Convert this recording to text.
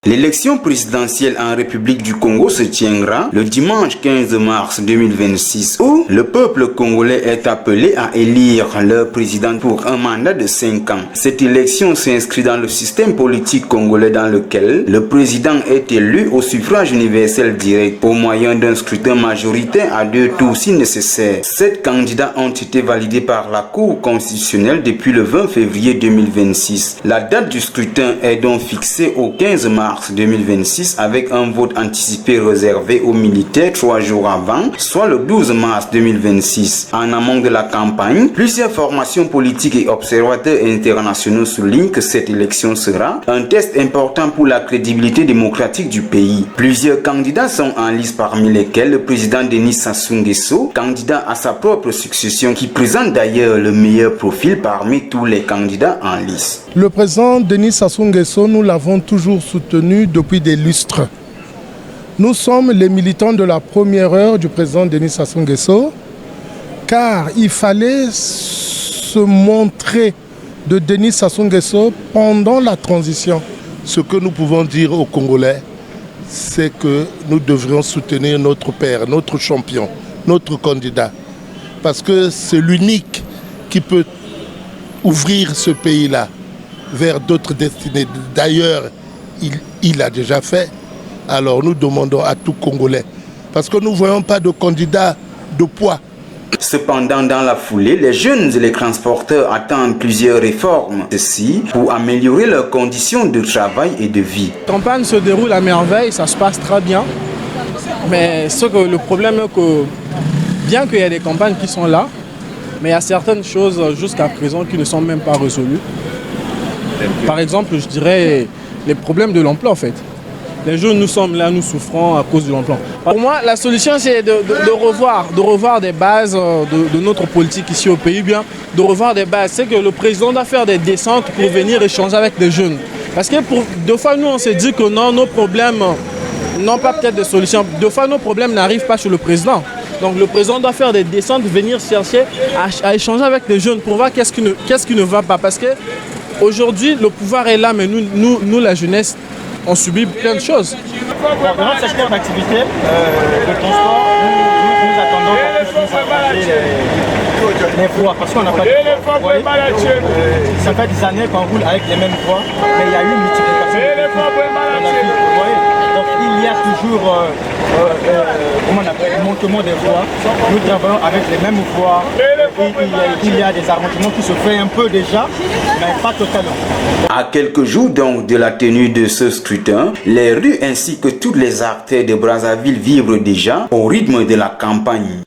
L'élection présidentielle en République du Congo se tiendra le dimanche 15 mars 2026 où le peuple congolais est appelé à élire leur président pour un mandat de 5 ans. Cette élection s'inscrit dans le système politique congolais dans lequel le président est élu au suffrage universel direct au moyen d'un scrutin majoritaire à 2 tours si nécessaire. 7 candidats ont été validés par la Cour constitutionnelle depuis le 20 février 2026. La date du scrutin est donc fixée au 15 mars 2026 avec un vote anticipé réservé aux militaires 3 jours avant, soit le 12 mars 2026. En amont de la campagne, plusieurs formations politiques et observateurs internationaux soulignent que cette élection sera un test important pour la crédibilité démocratique du pays. Plusieurs candidats sont en lice, parmi lesquels le président Denis Sassou Nguesso, candidat à sa propre succession, qui présente d'ailleurs le meilleur profil parmi tous les candidats en lice. Le président Denis Sassou Nguesso, nous l'avons toujours soutenu depuis des lustres. Nous sommes les militants de la première heure du président Denis Sassou Nguesso, car il fallait se montrer de Denis Sassou Nguesso pendant la transition. Ce que nous pouvons dire aux Congolais, c'est que nous devrions soutenir notre père, notre champion, notre candidat, parce que c'est l'unique qui peut ouvrir ce pays-là vers d'autres destinées. D'ailleurs, il l'a déjà fait. Alors nous demandons à tout Congolais, parce que nous ne voyons pas de candidat de poids. Cependant, dans la foulée, les jeunes et les transporteurs attendent plusieurs réformes, ceci pour améliorer leurs conditions de travail et de vie. La campagne se déroule à merveille, ça se passe très bien. Mais le problème est que, bien qu'il y ait des campagnes qui sont là, mais il y a certaines choses jusqu'à présent qui ne sont même pas résolues. Par exemple, je dirais les problèmes de l'emploi en fait. Les jeunes, nous sommes là, nous souffrons à cause de l'emploi. Pour moi, la solution, c'est de revoir des bases de notre politique ici au pays, bien de revoir des bases. C'est que le président doit faire des descentes pour venir échanger avec les jeunes. Parce que deux fois, nous, on s'est dit que non, nos problèmes n'ont pas peut-être de solution. Deux fois, nos problèmes n'arrivent pas chez le président. Donc le président doit faire des descentes, venir chercher à échanger avec les jeunes pour voir qu'est-ce qui ne va pas. Parce que aujourd'hui, le pouvoir est là, mais nous la jeunesse, on subit plein de choses. Dans notre secteur d'activité, le transport, nous attendons qu'on puisse les voies, parce qu'on n'a pas de voies. Ça fait des années qu'on roule avec les mêmes voies, mais il y a eu une multiplication. Donc il y a toujours montement des voies. Nous travaillons avec les mêmes voies. Il y a des arrangements qui se font un peu déjà, mais pas totalement. À quelques jours donc de la tenue de ce scrutin, les rues ainsi que toutes les artères de Brazzaville vibrent déjà au rythme de la campagne.